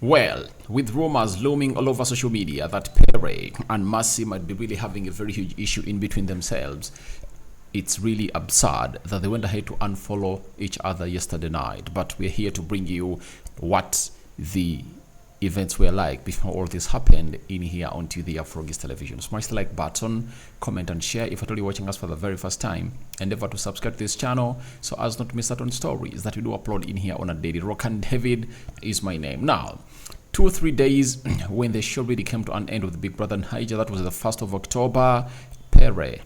Well, with rumors looming all over social media that Pere and Mercy might be really having a very huge issue in between themselves, it's really absurd that they went ahead to unfollow each other yesterday night. But we're here to bring you what the events were like before all this happened in here onto the Afro television. Smash the like button, comment and share if at all you're watching us for the very first time. Endeavor to subscribe to this channel so as not to miss out on stories that we do upload in here on a daily. Rock and David is my name. Now, 2 or 3 days when the show really came to an end with the Big Brother Naija, that was the 1st of October, Pere,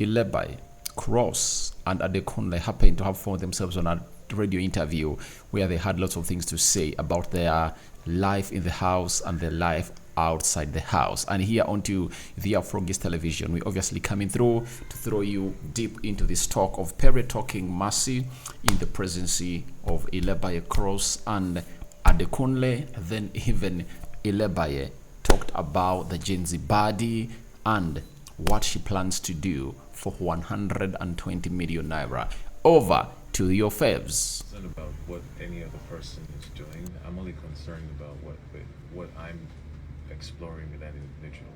Ilebaye, Cross, and Adekunle happened to have found themselves on a radio interview where they had lots of things to say about their life in the house and their life outside the house. And here onto the Afro television, we obviously coming through to throw you deep into this talk of Pere talking Mercy in the presence of Ilebaye, Cross, and Adekunle. Then even Ilebaye talked about the Gen Z body and what she plans to do for 120 million naira. Over to your faves. It's not about what any other person is doing. I'm only concerned about what I'm exploring with that individual.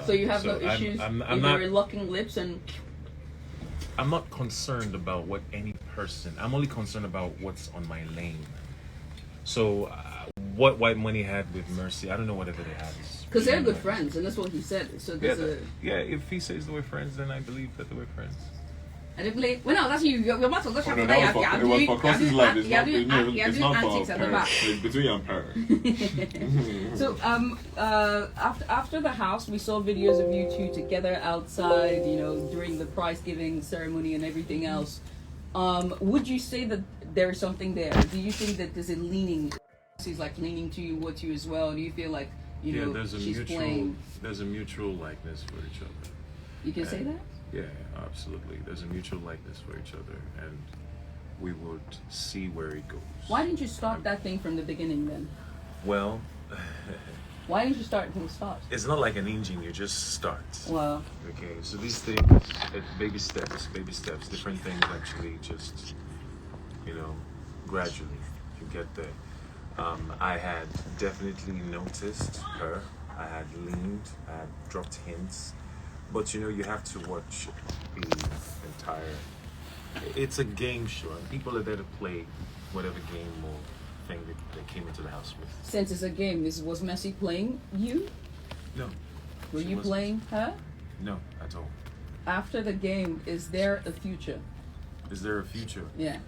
So you have no issues I'm in not, your locking lips and... I'm not concerned about what any person... I'm only concerned about what's on my lane. So what White Money had with Mercy, I don't know whatever they had. Because they're good friends, and that's what he said. So there's if he says they were friends, then I believe that they were friends. Well, no, that's you. You're about to go Oh, no, it was for Cross's life. It's not for Pere. It's between you and Pere. So after the house, we saw videos of you two together outside, during the prize giving ceremony and everything else. Would you say that there is something there? Do you think that there's a leaning? She's like leaning towards you as well. Do you feel like there's a mutual likeness for each other. You can say that? Yeah, absolutely. There's a mutual likeness for each other, and we would see where it goes. Why didn't you start that thing from the beginning then? Well, why didn't you start from the start? It's not like an engine, you just start. Well, okay, so these things, baby steps, different things actually just, gradually you get there. I had definitely noticed her. I had leaned, I had dropped hints. But you have to watch the entire... It's a game show, and people are there to play whatever game or thing they came into the house with. Since it's a game, was Mercy playing you? No. Were you playing her? No, at all. After the game, is there a future? Is there a future? Yeah.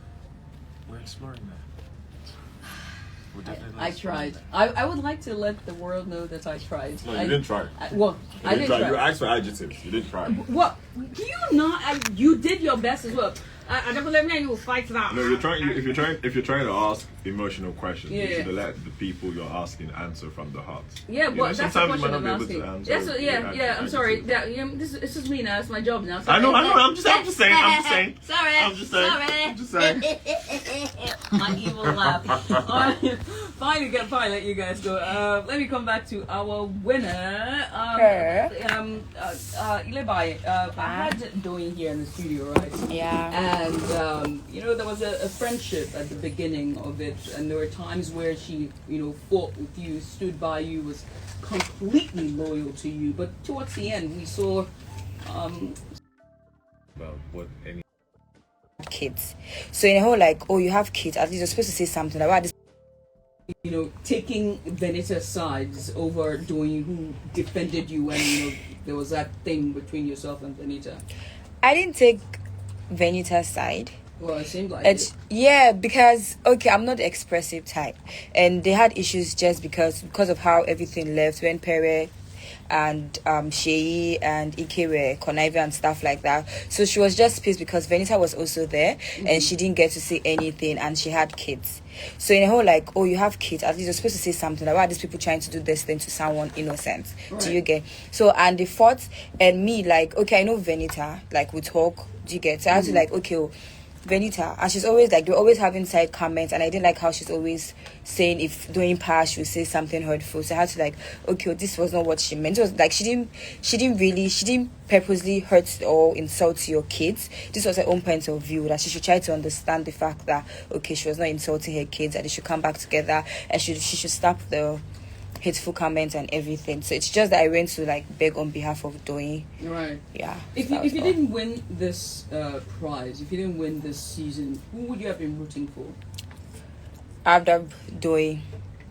We're exploring that. I tried. I would like to let the world know that I tried. No, you didn't try. I didn't try. You asked for adjectives. You didn't try. What? You did your best as well. I don't believe me. You will fight that. No, you're trying. If you're trying to ask emotional questions, Yeah. you should let the people you're asking answer from the heart. Yeah, but that's the sometimes you question might I'm not be able asking. to answer. Yeah. I'm sorry. This is me now. It's my job now. I know. I'm just saying. Sorry. My evil laugh. Finally, let you guys go. Let me come back to our winner. Ilebaye. I had Doing here in the studio, right? Yeah. And there was a friendship at the beginning of it, and there were times where she, fought with you, stood by you, was completely loyal to you. But towards the end, we saw about what any kids. So in a whole you have kids. At least you're supposed to say something about this. Taking Venita's sides over Doing, who defended you when there was that thing between yourself and Venita. I didn't take Venita's side. Well, it seemed like it. Yeah, because I'm not the expressive type, and they had issues just because of how everything left when Pere and Sheyi and Ike were conniving and stuff like that. So she was just pissed because Venita was also there, and she didn't get to say anything, and she had kids. So in a whole you have kids, at least you're supposed to say something about these people trying to do this thing to someone innocent. Right. Do you get? So and they fought, and me I know Venita, we talk. Do you get? So I was Venita, and she's always like, they're always having side comments, and I didn't like how she's always saying if doing past she would say something hurtful. So I had to like, okay, well, this was not what she meant. It was like she didn't purposely hurt or insult your kids. This was her own point of view, that she should try to understand the fact that okay, she was not insulting her kids, that they should come back together, and she should stop the hateful comments and everything. So it's just that I went to like beg on behalf of Doyin. Right. Yeah. If you didn't win this prize, if you didn't win this season, who would you have been rooting for? After Doyin.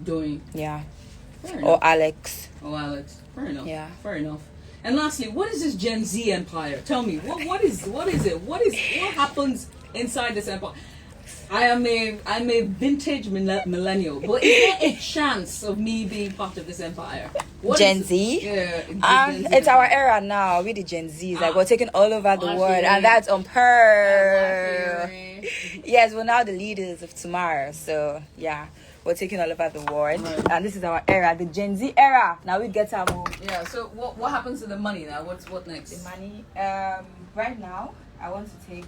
Doyin. Yeah. Fair Or enough. Alex. Oh, Alex. Fair enough. Yeah. Fair enough. And lastly, what is this Gen Z empire? Tell me, what is it? What happens inside this empire? I'm a vintage millennial, but is there a chance of me being part of this empire? Gen Z? Yeah, Gen Z it's our empire. era now. We the Gen Zs, like we're taking all over the world, and that's on per. Yes, we're now the leaders of tomorrow. So yeah, we're taking all over the world, Right. and this is our era, the Gen Z era. Now we get our move. Yeah. So what happens to the money now? What next? The money. Right now, I want to take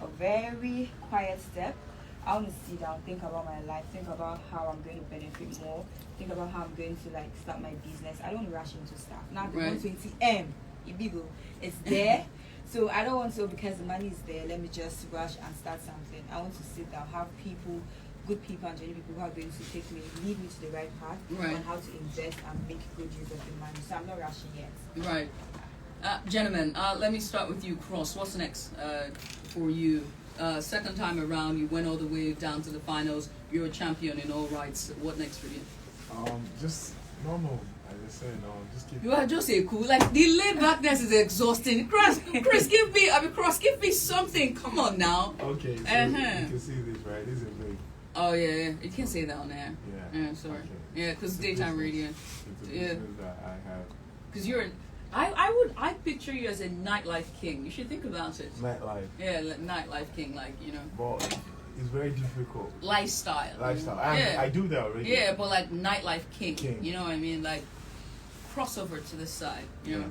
a very quiet step. I want to sit down, think about my life, think about how I'm going to benefit more, think about how I'm going to like start my business. I don't want to rush into stuff. Now the Right. 120M, Ibigo, it's there. So I don't want to, because the money is there, let me just rush and start something. I want to sit down, have people, good people and genuine people who are going to take me, lead me to the right path Right. on how to invest and make good use of the money. So I'm not rushing yet. Right. Gentlemen, let me start with you, Cross. What's next for you? Second time around, you went all the way down to the finals. You're a champion in all rights. What next for you? Just normal. I just said no. Just keep. You are just a cool. Like the laid backness is exhausting. Chris, give me. Cross, give me something. Come on now. Okay, so Uh-huh. you can see this, right? This is a big. Oh yeah. You can't say that on air. Yeah. Sorry. Okay. Yeah, because It's a daytime business. radio. It's a Yeah. business that I have. Because you're. I picture you as a nightlife king. You should think about it. Nightlife. Yeah, nightlife king, like But it's very difficult. lifestyle. Lifestyle. Yeah. I do that already. Yeah, but like nightlife king. King. You know what I mean? Like crossover to this side. You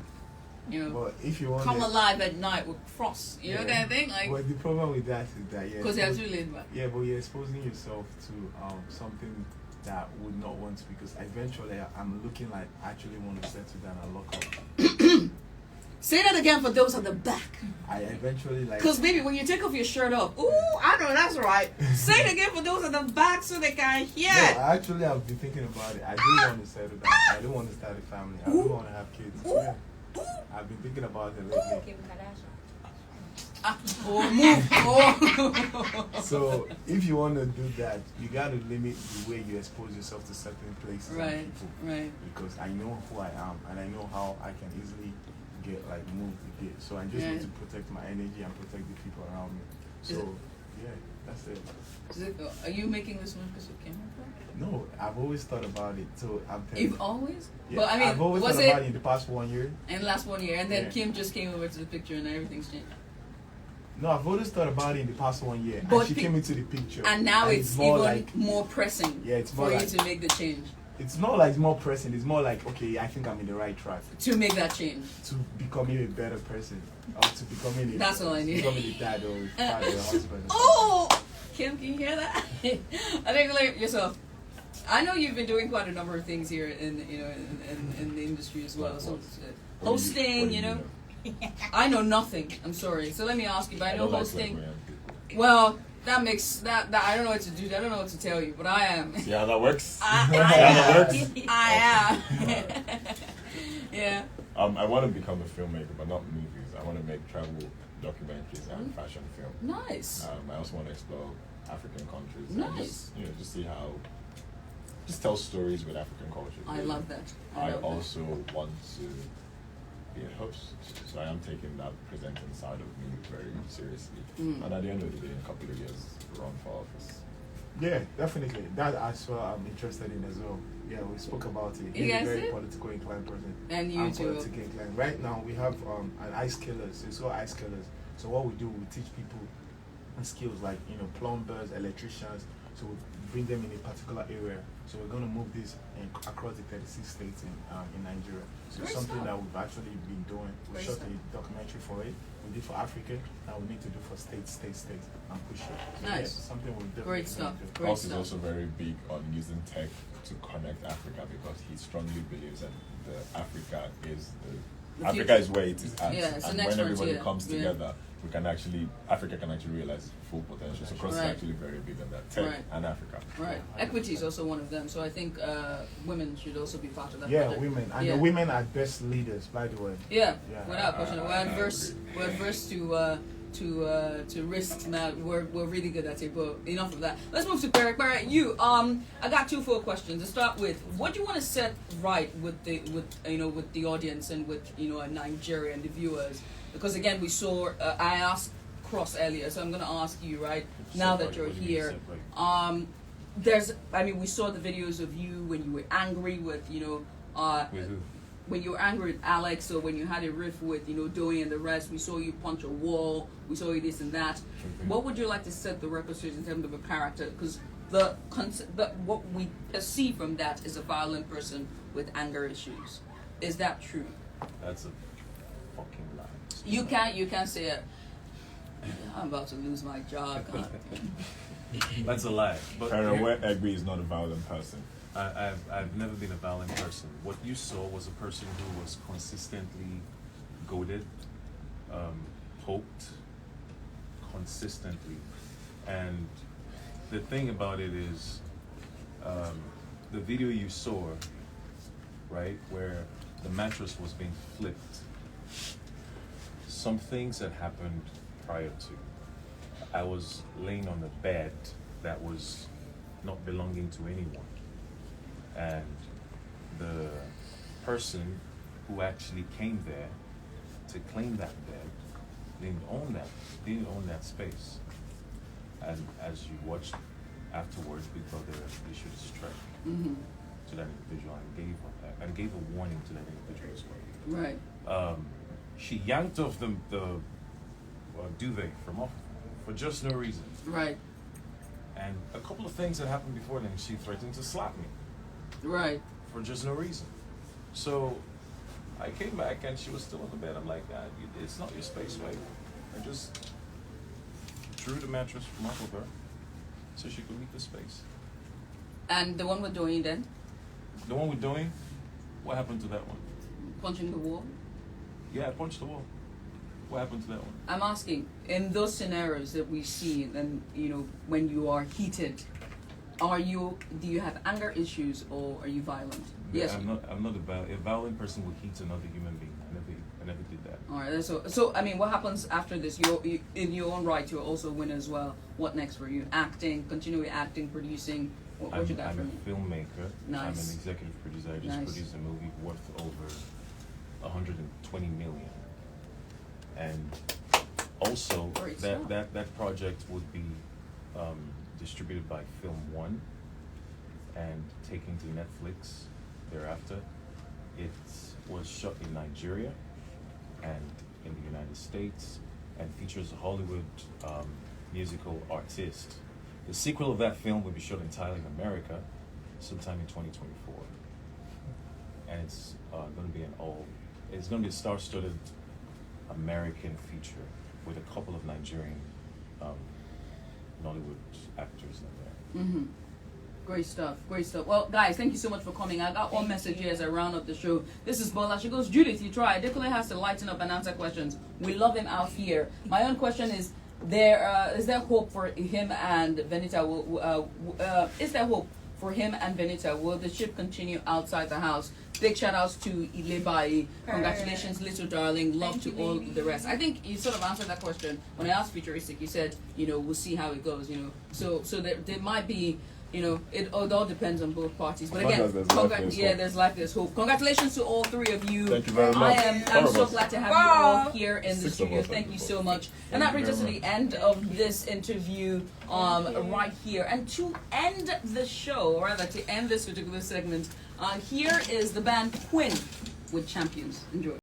know. But if you want Come it- alive at night with Cross. You know kind of thing? Like But the problem with that is that because they're too laid back. Yeah, but you're exposing yourself to something that would not want to, because eventually I'm looking like I actually want to settle down and lock up. Say that again for those at the back. I eventually like. Because baby, when you take off your shirt up, ooh, I know that's right. Say it again for those at the back so they can hear. No, I actually have been thinking about it. I do want to settle down. I do want to start a family. I do want to have kids. Yeah. I've been thinking about it lately. Move. Oh. So if you want to do that, you got to limit the way you expose yourself to certain places Right, and people. right. Because I know who I am and I know how I can easily get like moved with it. So I just Yeah. need to protect my energy and protect the people around me. So yeah, that's it. Are you making this one because of camera? No, I've always thought about it. So I'm telling You've always? yeah, But I mean, I've always was thought about it it in the past 1 year. in the last 1 year, and then Yeah. Kim just came over to the picture and everything's changed? No, I've always thought about it in the past 1 year. But And she came into the picture. And now it's more even like more pressing Yeah, it's more for you like- to make the change. it's not like it's more pressing. It's more like, okay, I think I'm in the right track To make that change. to becoming a better person, or to becoming a That's all I need. becoming a dad or a father or husband. Oh! Kim, can you hear that? I think like yourself. I know you've been doing quite a number of things here in in the industry as well. So hosting, I know nothing. I'm sorry. So let me ask you. But I know hosting. Well, that makes that I don't know what to do. I don't know what to tell you, but I am. See how that works? I am. Yeah. I want to become a filmmaker, but not movies. I want to make travel documentaries and fashion film. Nice. I also want to explore African countries. Nice. And just see how, just tell stories with African culture. I love that. I love that. also want to be a host, so I am taking that presenting side of me very seriously. Mm. And at the end of the day, in a couple of years, run for office. Yeah, definitely. That as well I'm interested in as well. Yeah, we spoke about it. You He's guys a very did? political inclined person. And you I'm too. politically inclined. Right now we have an ice killers. So it's called ice killers. So what we do, we teach people skills like plumbers, electricians. So we bring them in a particular area. So we're going to move this across the 36 states in Nigeria. So it's Great something stuff. that we've actually been doing. We Great shot stuff. a documentary for it. We did for Africa. Now we need to do for states, and push it. So Nice. yeah, something we'll definitely Great stuff. do. Great House is stuff. also very big on using tech to connect Africa because he strongly believes that Africa is Africa future. is where it is at, Yeah, it's the and next when everybody frontier. comes Yeah. together, Africa can actually realize its full potential. So Cross Right. is actually very big on that tech Right. and Africa. Right. Equity is also one of them. So I think women should also be part of that. Yeah, project. women. And Yeah. the women are best leaders, by the way. Yeah, Yeah. without question. We're I adverse. agree. We're adverse to risks. Now we're really good at it. But enough of that. Let's move to Pere. Pere, you. I got 2 full questions to start with. What do you want to set right with the audience and with Nigeria and the viewers? Because again, we saw. I asked Cross earlier, so I'm going to ask you right now that you're here. We saw the videos of you when you were angry with With who? when you were angry with Alex, or when you had a riff with Doe and the rest. We saw you punch a wall. We saw you this and that. Okay. What would you like to set the record straight in terms of a character? Because what we perceive from that is a violent person with anger issues. Is that true? That's a fucking lie. You can't say it. I'm about to lose my job. God. That's a lie. But Pere, where Egbe is not a violent person. I've never been a violent person. What you saw was a person who was consistently goaded, poked, consistently. And the thing about it is, the video you saw, right, where the mattress was being flipped, some things that happened prior to. I was laying on the bed that was not belonging to anyone. And the person who actually came there to claim that bed didn't own that space. And as you watched afterwards, Big Brother issued a strike to that individual and gave a warning to that individual as well. Right. She yanked off the duvet from off for just no reason. Right. And a couple of things that happened before then, she threatened to slap me Right. for just no reason. So I came back and she was still in the bed. I'm like, it's not your space, right? I just drew the mattress from off of her so she could leave the space. And the one we're doing then, The one we're doing, what happened to that one? punching the wall. Yeah, I punched the wall. What happened to that one? I'm asking, in those scenarios that we see, and when you are heated, do you have anger issues or are you violent? Yes. I'm not a violent person would hit another human being. I never did that. All right. So what happens after this? You in your own right, you're also a winner as well. What next for you? Acting, continuing acting, producing. What you got I'm for a me? filmmaker. Nice. I'm an executive producer. I just Nice. produced a movie worth over 120 million. And also Great stuff. that project would be distributed by Film One and taken to Netflix thereafter. It was shot in Nigeria and in the United States and features a Hollywood musical artist. The sequel of that film will be shot entirely in America sometime in 2024. And it's going to be it's going to be a star-studded American feature with a couple of Nigerian Nollywood actors in there. Mm-hmm. Great stuff. Well, guys, thank you so much for coming. I got one message here as I round up the show. This is Bola. She goes, Judith, you try. Adekunle has to lighten up and answer questions. We love him out here. My own question is, is there hope for him and Venita? Is there hope for him and Venita? Will the ship continue outside the house? Big shout outs to Ilebaye. Congratulations, little darling. Love Thank to you, all baby. the rest. I think you sort of answered that question when I asked Futuristic. You said, we'll see how it goes. So there might be. It all depends on both parties. But As long again, as there's life, there's hope. there's life, there's hope. Congratulations to all 3 of you. Thank you very much. I'm Four of so us. glad to have you all Wow. here in the 6 of studio. us, Thank you thank so you. much. Thank And that you brings us to very the end of this interview right here. And to end the show, or rather to end this particular segment, here is the band Quinn with Champions. Enjoy.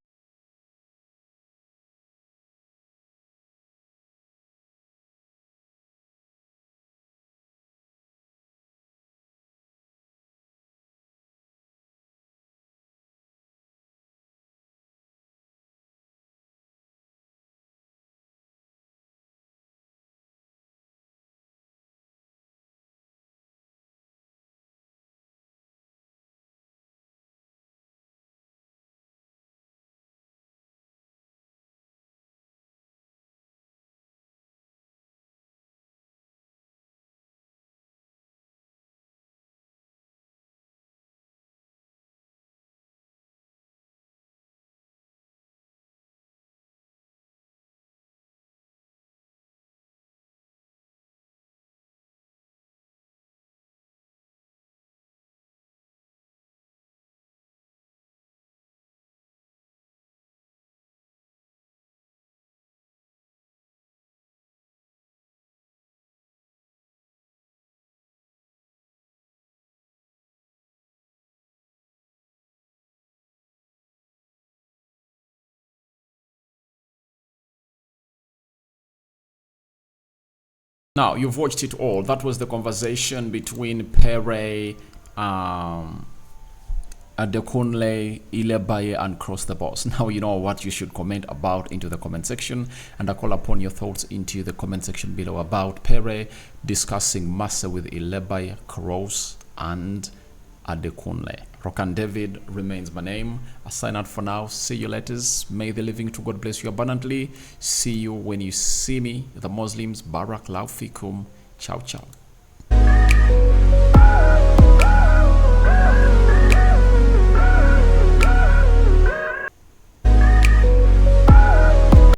Now, you've watched it all. That was the conversation between Pere, Adekunle, Ilebaye, and Cross the Boss. Now you know what you should comment about into the comment section, and I call upon your thoughts into the comment section below about Pere discussing Massa with Ilebaye, Cross, and Adekunle. Rock and David remains my name. I sign out for now. See you later. May the living to God bless you abundantly. See you when you see me. The Muslims, Barak Laufikum. Ciao, ciao.